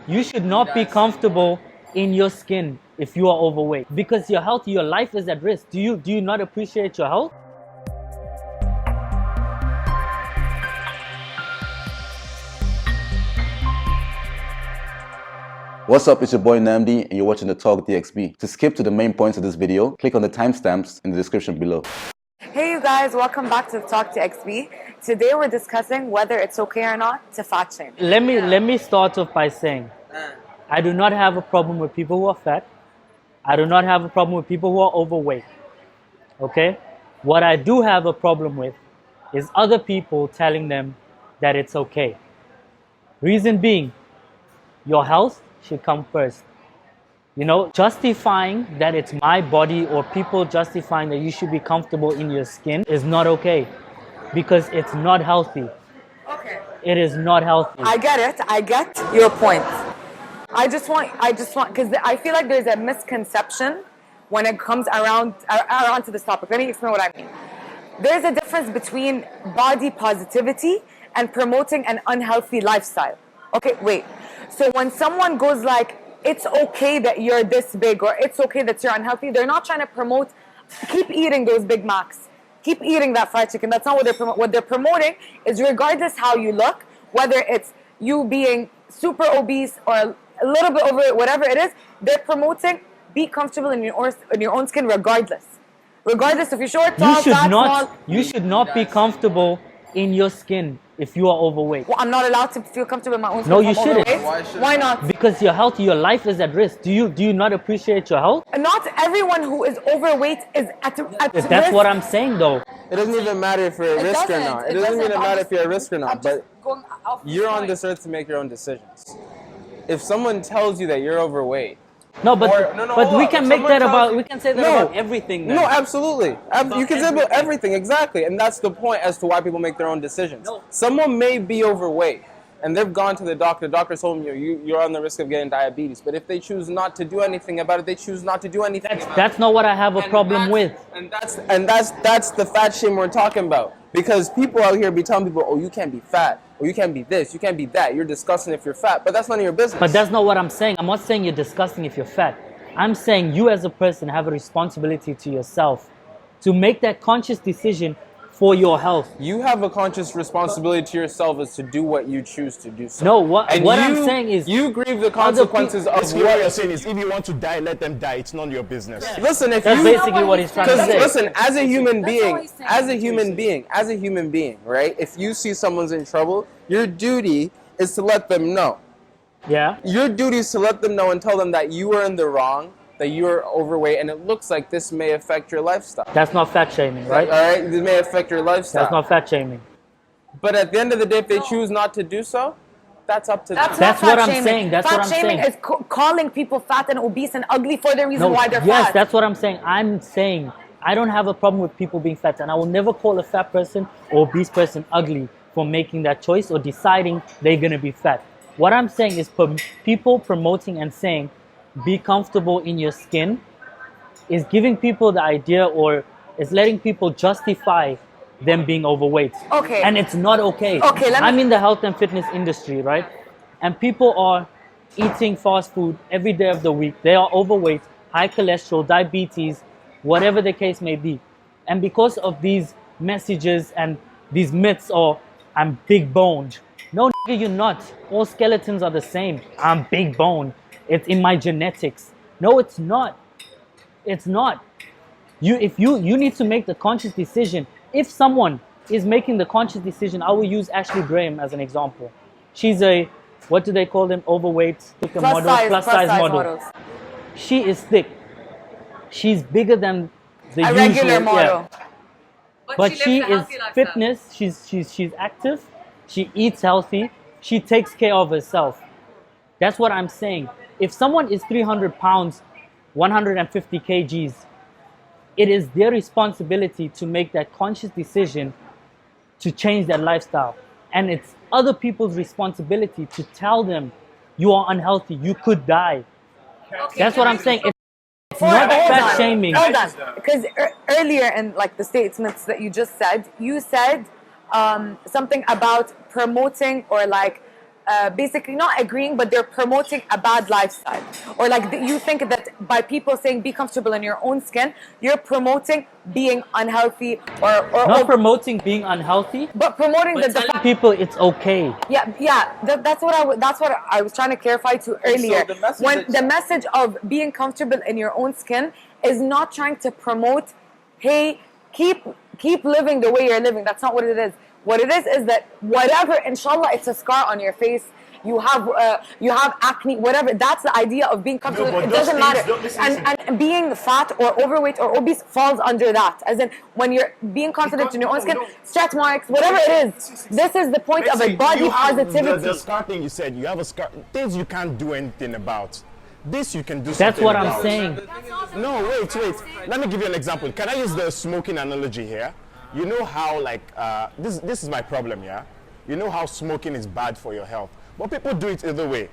You should not be comfortable in your skin if you are overweight, because your health, your life is at risk. Do you not appreciate your health? What's up, it's your boy Namdi and you're watching the Talk DXB. To skip to the main points of this video, click on the timestamps in the description below. Hey you guys, welcome back to the Talk DXB. Today we're discussing whether it's okay or not to fat shame. Let me start off by saying, I do not have a problem with people who are fat. I do not have a problem with people who are overweight. Okay? What I do have a problem with is other people telling them that it's okay. Reason being, your health should come first. You know, justifying that it's my body or people justifying that you should be comfortable in your skin is not okay, because it's not healthy. Okay. It is not healthy. I get it. I get your point. I just want, because I feel like there's a misconception when it comes around to this topic. Let me explain what I mean. There's a difference between body positivity and promoting an unhealthy lifestyle. Okay, wait. So when someone goes like, it's okay that you're this big, or it's okay that you're unhealthy, they're not trying to promote, keep eating those Big Macs, keep eating that fried chicken. That's not what they're promoting. What they're promoting is, regardless how you look, whether it's you being super obese or a little bit overweight, whatever it is, they're promoting be comfortable in your own skin regardless. Regardless if you're short, tall, fat, small. You should not be comfortable in your skin if you are overweight. Well, I'm not allowed to feel comfortable in my own skin. No, you shouldn't. Why not? Because your health, your life is at risk. Do you not appreciate your health? Not everyone who is overweight is at risk. That's what I'm saying, though. It doesn't even matter if you're a risk or not. It doesn't even matter if you're a risk or not. But you're on this earth to make your own decisions. If someone tells you that you're overweight, no, but we can make that about. We can say that about everything. Then. No, absolutely. You can say about everything, exactly, and that's the point as to why people make their own decisions. No. Someone may be overweight, and they've gone to the doctor. The doctor told them you're on the risk of getting diabetes. But if they choose not to do anything about it, they choose not to do anything. That's not what I have a problem with. And that's the fat shame we're talking about. Because people out here be telling people, oh, you can't be fat, or you can't be this, you can't be that. You're disgusting if you're fat, but that's none of your business. But that's not what I'm saying. I'm not saying you're disgusting if you're fat. I'm saying you as a person have a responsibility to yourself to make that conscious decision for your health. You have a conscious responsibility to yourself is to do what you choose to do. So. No, what I'm saying is you grieve the consequences of what you're saying is, if you want to die, let them die. It's none of your business. Yeah. Listen, if that's you, basically what he's trying to say. Listen, as a human being, right? If you see someone's in trouble, your duty is to let them know. Yeah. Your duty is to let them know and tell them that you are in the wrong, that you're overweight, and it looks like this may affect your lifestyle. That's not fat shaming, right? All right, this may affect your lifestyle. That's not fat shaming. But at the end of the day, if they choose not to do so, that's up to them. That's what I'm saying. That's what I'm saying. Fat shaming is calling people fat and obese and ugly for the reason why they're fat. Yes, that's what I'm saying. I'm saying I don't have a problem with people being fat, and I will never call a fat person or obese person ugly for making that choice or deciding they're going to be fat. What I'm saying is people promoting and saying be comfortable in your skin is giving people the idea, or is letting people justify them being overweight. Okay. And it's not okay. Okay, I'm in the health and fitness industry, right? And people are eating fast food every day of the week. They are overweight, high cholesterol, diabetes, whatever the case may be. And because of these messages and these myths, or I'm big boned. No, nigga, you're not. All skeletons are the same. I'm big boned. It's in my genetics. No, it's not. It's not. You need to make the conscious decision. If someone is making the conscious decision, I will use Ashley Graham as an example. She's a, what do they call them? Overweight, plus size model. Models. She is thick. She's bigger than the a usual regular model. Yeah. But she is fitness. She's active. She eats healthy. She takes care of herself. That's what I'm saying. If someone is 300 pounds, 150 kgs, it is their responsibility to make that conscious decision to change their lifestyle. And it's other people's responsibility to tell them you are unhealthy, you could die. Okay. That's what I'm saying. It's not fat shaming. Hold on. Because earlier in like the statements that you just said, you said something about promoting or like basically not agreeing, but they're promoting a bad lifestyle. Or like you think that by people saying be comfortable in your own skin, you're promoting being unhealthy or not promoting being unhealthy, but promoting but telling people it's okay. That's what I was trying to clarify to earlier. So the message of being comfortable in your own skin is not trying to promote, hey, keep living the way you're living. That's not what it is. What it is that whatever, inshallah, it's a scar on your face. You have acne, whatever. That's the idea of being comfortable. No, it doesn't matter. And being fat or overweight or obese falls under that. As in, when you're being confident in your own skin, stretch marks, whatever it is. This is the point of a body positivity. The scar thing you said, you have a scar. Things you can't do anything about. This you can do something That's what about. I'm saying. No, wait. Let me give you an example. Can I use the smoking analogy here? You know how, like, this is my problem, yeah? You know how smoking is bad for your health. But people do it either way,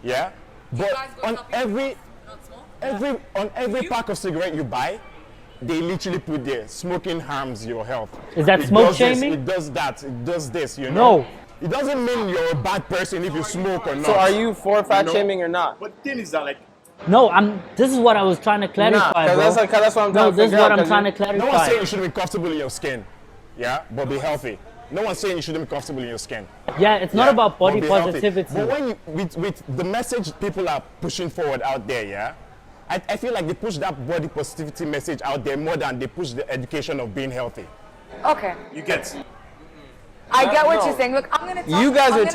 yeah? But on every pack of cigarette you buy, they literally put there, smoking harms your health. Is that smoke shaming? It does that, it does this, you know? No. It doesn't mean you're a bad person if you smoke or not. So are you for fat shaming or not? But the thing is that, like, No, this is what I was trying to clarify, bro. That's what I'm trying to this is figure what out, I'm trying to clarify. no one's saying you shouldn't be comfortable in your skin, yeah? But be healthy. No one's saying you shouldn't be comfortable in your skin. Yeah, it's not about body but be healthy. positivity. But when you, with the message people are pushing forward out there, yeah? I feel like they push that body positivity message out there more than they push the education of being healthy. Okay. You get? I get what you're saying. Look, I'm gonna talk. You guys are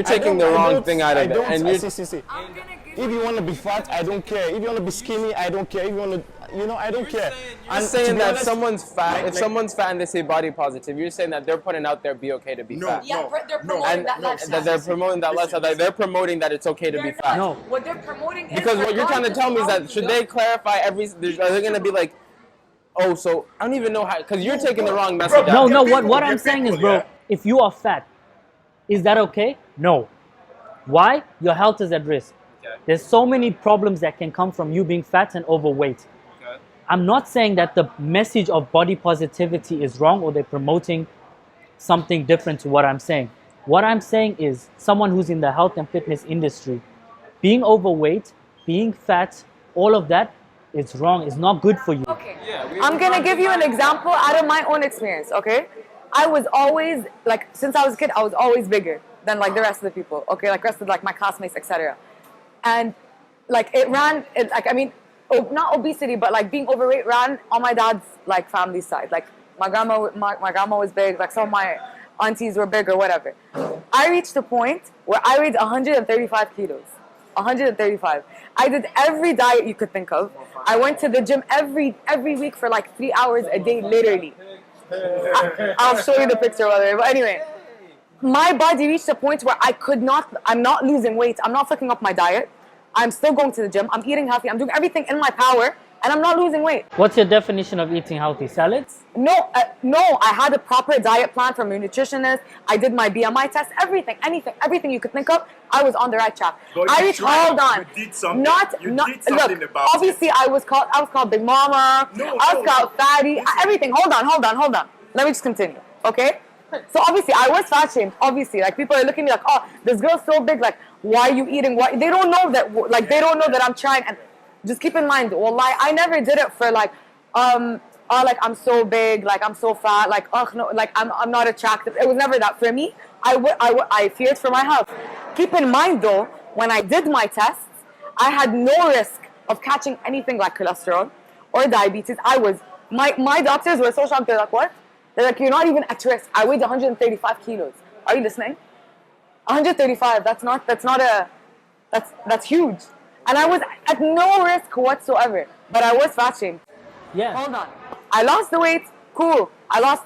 taking the wrong thing out of it. And you're if you want to be fat, I don't care. If you want to be skinny, I don't care. If you want to, I don't care. I'm saying that someone's fat. If someone's fat and they say body positive, you're saying that they're putting out there be okay to be fat. Yeah, they're promoting that lifestyle. They're promoting that lifestyle. Like, they're promoting that it's okay to be fat. No. What they're promoting is Because what you're trying to tell me is that should they clarify every? Are they going to be like, oh, so I don't even know how? Because you're taking the wrong message. No, out. no. What I'm saying is, bro, if you are fat, is that okay? No. Why? Your health is at risk. Okay. There's so many problems that can come from you being fat and overweight. Okay. I'm not saying that the message of body positivity is wrong or they're promoting something different to what I'm saying. What I'm saying is someone who's in the health and fitness industry, being overweight, being fat, all of that is wrong. It's not good for you. Okay. I'm going to give you an example out of my own experience, okay? I was always, like, since I was a kid, I was always bigger than, like, the rest of the people, okay? Like, rest of, like, my classmates, etc. And, like, not obesity, but, like, being overweight ran on my dad's, like, family side. Like, my grandma was big, like, some of my aunties were big or whatever. I reached a point where I weighed 135 kilos. 135. I did every diet you could think of. I went to the gym every week for like 3 hours a day, literally. I'll show you the picture, by the way. But anyway, my body reached a point where I'm not losing weight. I'm not fucking up my diet. I'm still going to the gym. I'm eating healthy. I'm doing everything in my power. And I'm not losing weight. What's your definition of eating healthy? Salads? No, I had a proper diet plan from a nutritionist. I did my BMI test, everything you could think of. I was on the right track. Hold on. You did something. Look, obviously I was called Big Mama. I was called Fatty. Everything. Hold on. Let me just continue, okay? So obviously I was fat shamed. Obviously, like people are looking at me like, oh, this girl's so big. Like, why are you eating? Why? They don't know that. Like, they don't know that I'm trying. And just keep in mind, wallahi, I never did it for like, like I'm so big, like I'm so fat, like no, like I'm not attractive. It was never that for me. I feared for my health. Keep in mind though, when I did my tests, I had no risk of catching anything like cholesterol or diabetes. My doctors were so shocked. They're like, what? They're like, you're not even at risk. I weighed 135 kilos. Are you listening? 135. That's huge. And I was at no risk whatsoever, but I was fat shamed. Yeah. Hold on. I lost the weight. Cool. I lost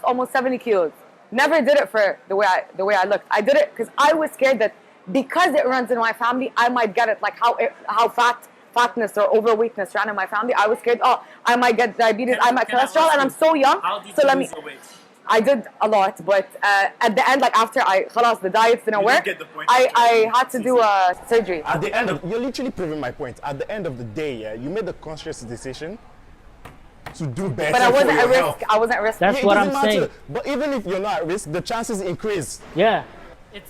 almost 70 kilos. Never did it for the way I looked. I did it because I was scared that because it runs in my family, I might get it. Like how fatness or overweightness ran in my family. I was scared. Oh, I might get diabetes. I might cholesterol, and I'm so young. How did so you let lose me. the weight? I did a lot, but at the end, like after the diets didn't work, get the point. I had to do a surgery. At the end of, you're literally proving my point. At the end of the day, yeah, you made the conscious decision to do better. But I wasn't for at your risk. health. I wasn't at risk. That's It what doesn't I'm matter. saying. But even if you're not at risk, the chances increase. Yeah.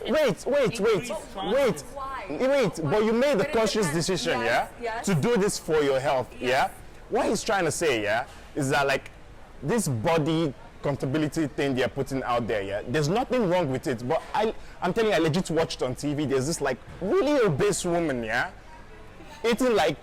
Wait, but you made the conscious decision, to do this for your health, What he's trying to say, is that like this body comfortability thing they're putting out there, there's nothing wrong with it, but I'm telling you, I legit watched on TV, there's this like really obese woman, eating like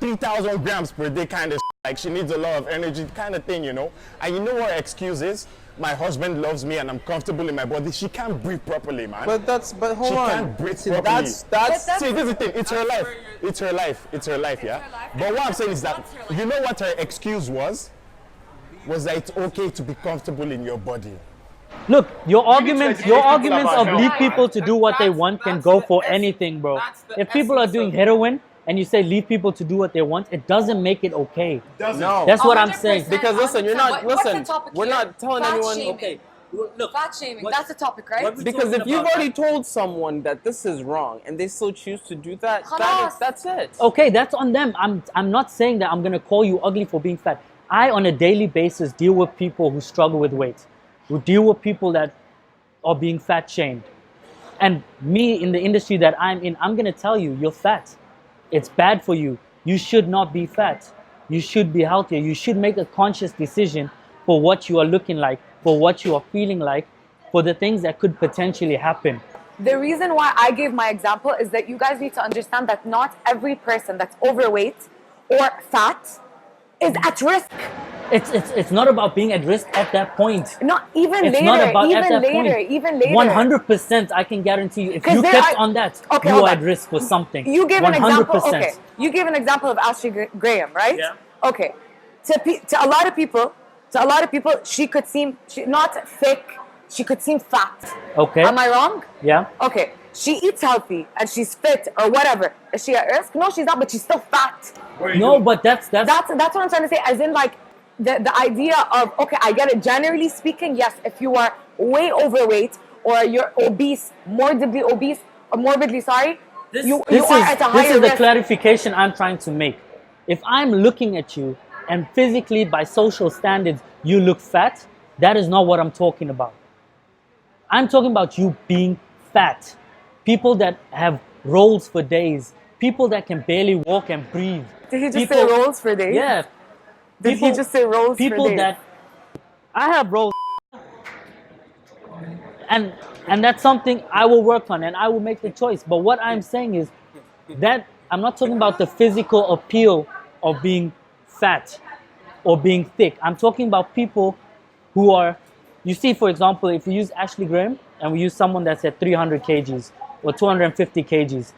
3,000 grams per day kind of like she needs a lot of energy kind of thing, And you know what her excuse is? My husband loves me and I'm comfortable in my body. She can't breathe properly, man. But hold on. She can't breathe properly. That's see, this is the thing. It's her life. It's her life. It's her life, But what I'm saying is that, you know what her excuse was? Was that it's okay to be comfortable in your body. Look, your arguments of leave people to do what they want can go for anything, bro. If people are doing heroin and you say leave people to do what they want, it doesn't make it okay. No. That's what I'm saying. Because listen, we're not telling anyone, okay. Look, fat shaming, that's the topic, right? Because if you've already told someone that this is wrong and they still choose to do that, that's it. Okay, that's on them. I'm not saying that I'm going to call you ugly for being fat. I, on a daily basis, deal with people who struggle with weight, who deal with people that are being fat shamed. And me, in the industry that I'm in, I'm going to tell you, you're fat. It's bad for you. You should not be fat. You should be healthier. You should make a conscious decision for what you are looking like, for what you are feeling like, for the things that could potentially happen. The reason why I gave my example is that you guys need to understand that not every person that's overweight or fat is at risk. It's not about being at risk at that point. Not even it's later. Not about even at that later. point. Even later. 100%. I can guarantee you. If you kept on that, okay, you are at risk for something. You gave 100%. an example. Okay. You gave an example of Ashley Graham, right? Yeah. Okay. To a lot of people, she could seem not thick. She could seem fat. Okay. Am I wrong? Yeah. Okay. She eats healthy and she's fit or whatever. Is she at risk? No, she's not, but she's still fat. No, but that's what I'm trying to say. As in, like the idea of, okay, I get it. Generally speaking, yes, if you are way overweight or you're obese, morbidly obese, or morbidly sorry, you are at a higher risk. This is the clarification I'm trying to make. If I'm looking at you and physically, by social standards, you look fat, that is not what I'm talking about. I'm talking about you being fat. People that have rolls for days. People that can barely walk and breathe. Did he just say rolls for days? Yeah. Did he just say rolls for days? People that... I have rolls. And that's something I will work on and I will make the choice. But what I'm saying is that I'm not talking about the physical appeal of being fat or being thick. I'm talking about people who are... You see, for example, if we use Ashley Graham and we use someone that's at 300 kgs or 250 kgs,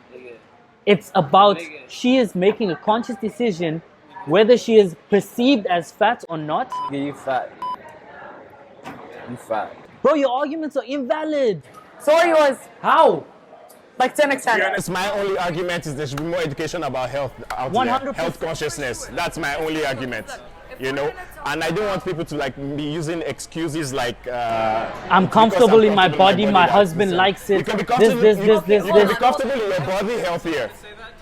it's about she is making a conscious decision whether she is perceived as fat or not. Yeah, you fat. You fat. Bro, your arguments are invalid. So are yours. How? Like to an extent. To be honest, my only argument is there should be more education about health out 100%. There. Health consciousness. That's my only argument. And I don't want people to like be using excuses like I'm comfortable in my body, my husband likes it. You can be comfortable in your body, healthier.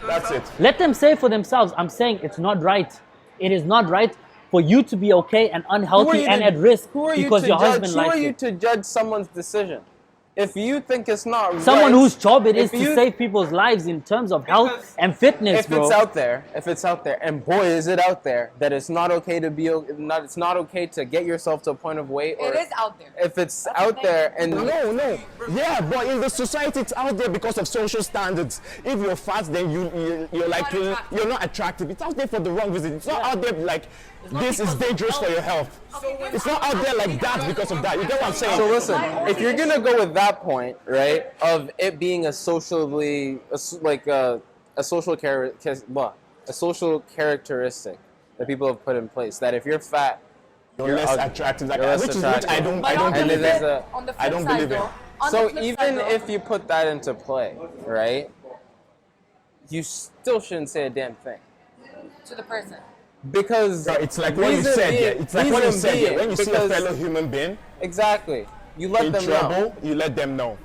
That's it. Let them say for themselves. I'm saying it's not right. It is not right for you to be okay and unhealthy and at risk because your husband likes it. Who are you to judge someone's decision? If you think it's not someone whose job it is to save people's lives in terms of health and fitness, if it's out there, and boy is it out there that it's not okay to be it's not okay to get yourself to a point of weight. Or it is out there. If it's out there and no, yeah, but in the society it's out there because of social standards. If you're fat, then you're like you're not attractive. It's out there for the wrong reason. It's not out there like this is dangerous for your health. It's not out there like that because of that. You get what I'm saying? So listen, if you're gonna go with that point, right, of it being a social characteristic that people have put in place, that if you're fat, you're less attractive. Which I don't believe it. So even if you put that into play, right, you still shouldn't say a damn thing to the person. Because it's like what you said. It's like what you said. When you see a fellow human being, exactly, you let them know. You let them know.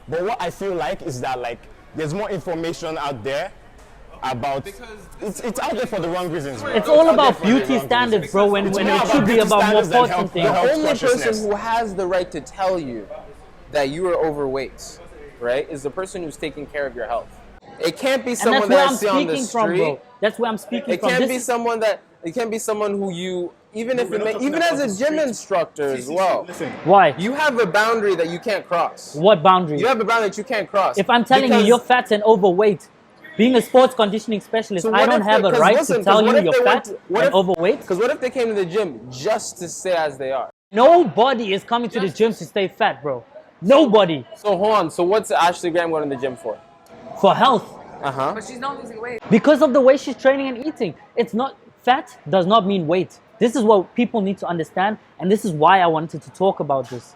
But what I feel like is that like there's more information out there about it's out there for the wrong reasons. It's all about beauty standards, bro. When it should be about more important things. The only person who has the right to tell you that you are overweight, right, is the person who's taking care of your health. It can't be And someone that's that where I see on I'm the speaking street. from, bro. That's where I'm speaking It from. can't be someone that. It can't be someone who you even if it may, even as a gym instructor as well. Listen. Why? You have a boundary that you can't cross. What boundary? You have a boundary that you can't cross. If I'm telling you you're fat and overweight, being a sports conditioning specialist, So I don't have a right to tell you you're fat and overweight. Because what if they came to the gym just to stay as they are? Nobody is coming to the gym to stay fat, bro. Nobody. So hold on. So what's Ashley Graham going to the gym for? For health. But she's not losing weight. Because of the way she's training and eating. It's not, fat does not mean weight. This is what people need to understand, and this is why I wanted to talk about this.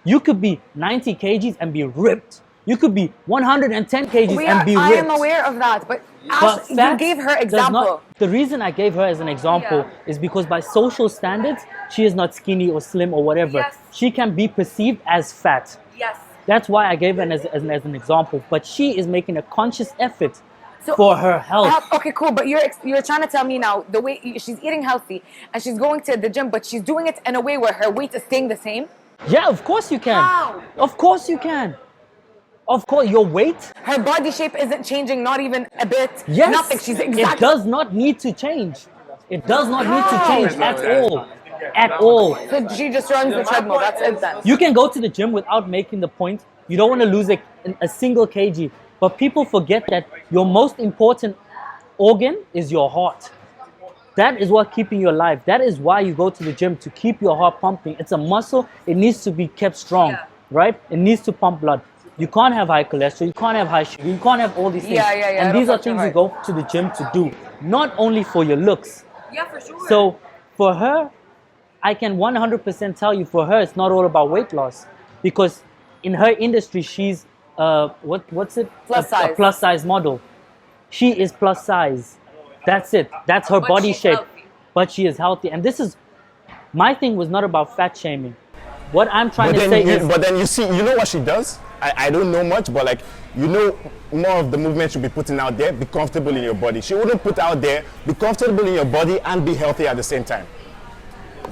You could be 90 kgs and be ripped. You could be 110 kgs and be ripped. I am aware of that, but Ash, you gave her example. The reason I gave her as an example is because by social standards, she is not skinny or slim or whatever. Yes. She can be perceived as fat. Yes. That's why I gave her as an example. But she is making a conscious effort for her health. Okay, cool. But you're trying to tell me now the way she's eating healthy and she's going to the gym, but she's doing it in a way where her weight is staying the same. Yeah, of course you can. How? Of course you can. Of course, your weight. Her body shape isn't changing, not even a bit. Yes. Nothing. She's exactly. It does not need to change. It does not need to change at all. At all. So she just runs the treadmill. That's it then. You can go to the gym without making the point. You don't want to lose a single kg. But people forget that your most important organ is your heart. That is what keeping you alive. That is why you go to the gym, to keep your heart pumping. It's a muscle. It needs to be kept strong, right? It needs to pump blood. You can't have high cholesterol. You can't have high sugar. You can't have all these things. And these are things you go to the gym to do. Not only for your looks. Yeah, for sure. So for her, I can 100% tell you, for her, it's not all about weight loss. Because in her industry, she's what's it? Plus size. A plus size model. She is plus size. That's it. That's her body shape. Healthy. But she is healthy. And this is, my thing was not about fat shaming. What I'm trying to say is... But then you see, you know what she does? I don't know much, but like, you know, more of the movement she'll be putting out there, be comfortable in your body. She wouldn't put out there, be comfortable in your body and be healthy at the same time.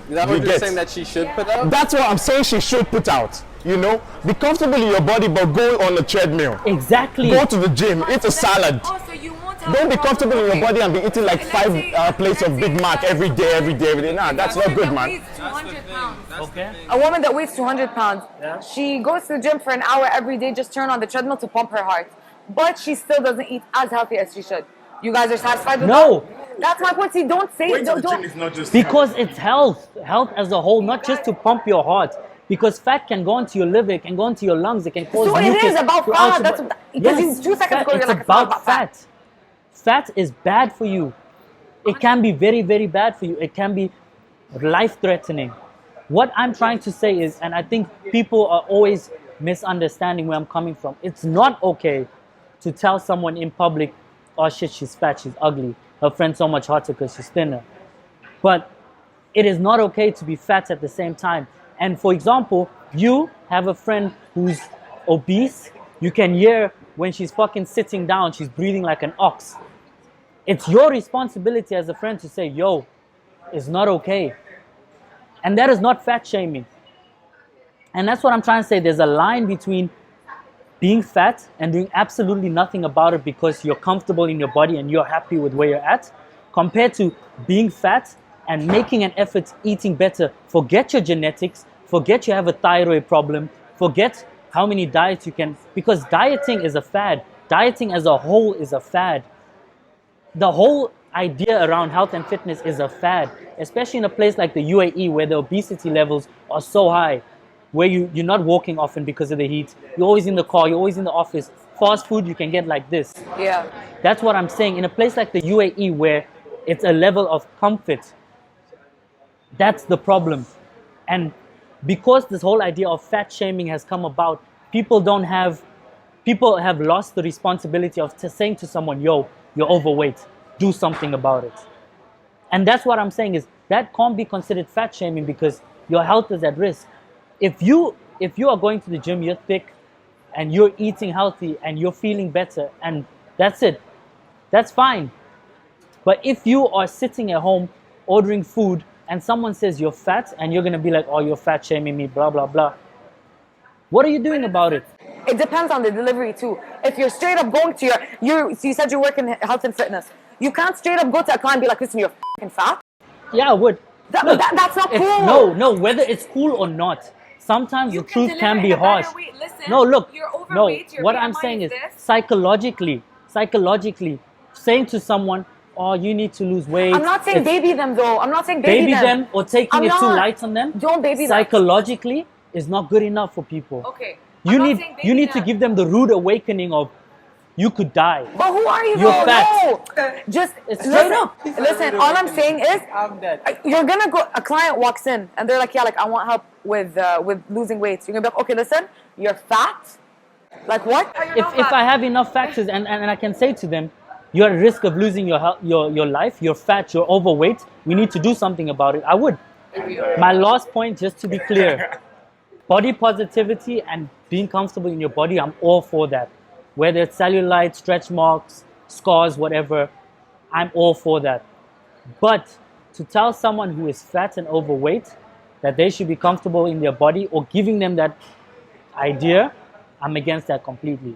Is that what you're saying that she should put out? That's what I'm saying she should put out. You know, be comfortable in your body, but go on a treadmill. Exactly. Go to the gym, eat a salad. Also, you want to Don't be comfortable in your body and be eating like 5 plates of Big Mac every day. Nah, that's not good, man. 200 pounds. Okay. A woman that weighs 200 pounds, she goes to the gym for an hour every day, just turn on the treadmill to pump her heart. But she still doesn't eat as healthy as she should. You guys are satisfied with that? No. That's my point. See, don't say it. Don't. It's not just Because it's health. Health as a whole, not just to pump your heart. Because fat can go into your liver, it can go into your lungs, it can cause So mucus. it is about fat. That's what, because 2 seconds ago you're like, it's about fat. Fat is bad for you. It can be very, very bad for you. It can be life-threatening. What I'm trying to say is, and I think people are always misunderstanding where I'm coming from. It's not okay to tell someone in public, oh shit, she's fat, she's ugly. Her friend's so much hotter because she's thinner. But it is not okay to be fat at the same time. And for example, you have a friend who's obese. You can hear when she's fucking sitting down, she's breathing like an ox. It's your responsibility as a friend to say, yo, it's not okay. And that is not fat shaming. And that's what I'm trying to say. There's a line between being fat and doing absolutely nothing about it because you're comfortable in your body and you're happy with where you're at, compared to being fat and making an effort eating better. Forget your genetics, forget you have a thyroid problem, forget how many diets you can, because dieting is a fad. Dieting as a whole is a fad. The whole idea around health and fitness is a fad, especially in a place like the UAE where the obesity levels are so high, where you're not walking often because of the heat. You're always in the car, you're always in the office. Fast food you can get like this. Yeah. That's what I'm saying. In a place like the UAE where it's a level of comfort, that's the problem. And because this whole idea of fat shaming has come about, people have lost the responsibility of saying to someone, yo, you're overweight, do something about it. And that's what I'm saying is that can't be considered fat shaming because your health is at risk. If you are going to the gym, you're thick and you're eating healthy and you're feeling better and that's it, that's fine. But if you are sitting at home ordering food and someone says you're fat and you're going to be like, oh, you're fat shaming me, blah, blah, blah. What are you doing about it? It depends on the delivery too. If you're straight up going to you said you work in health and fitness. You can't straight up go to a client and be like, listen, you're f***ing fat. Yeah, I would. Look, That's not cool. No, whether it's cool or not, sometimes the truth can be harsh. Listen, No, look, you're overweight, no, what I'm saying is psychologically, saying to someone, oh, you need to lose weight. I'm not saying baby them though. I'm not saying baby them or taking it too light on them. Don't baby them. Psychologically is not good enough for people. Okay. You need to give them the rude awakening of you could die. But who are you? You're fat. No. Just straight up. Listen, all I'm saying is I'm dead. you're gonna go. A client walks in and they're like, yeah, like I want help with losing weight. So you're gonna be like, okay, listen, you're fat. Like what? If I have enough factors and I can say to them, you're at risk of losing your life. You're fat. You're overweight. We need to do something about it. I would. My last point, just to be clear, body positivity and being comfortable in your body, I'm all for that. Whether it's cellulite, stretch marks, scars, whatever, I'm all for that. But to tell someone who is fat and overweight that they should be comfortable in their body or giving them that idea, I'm against that completely.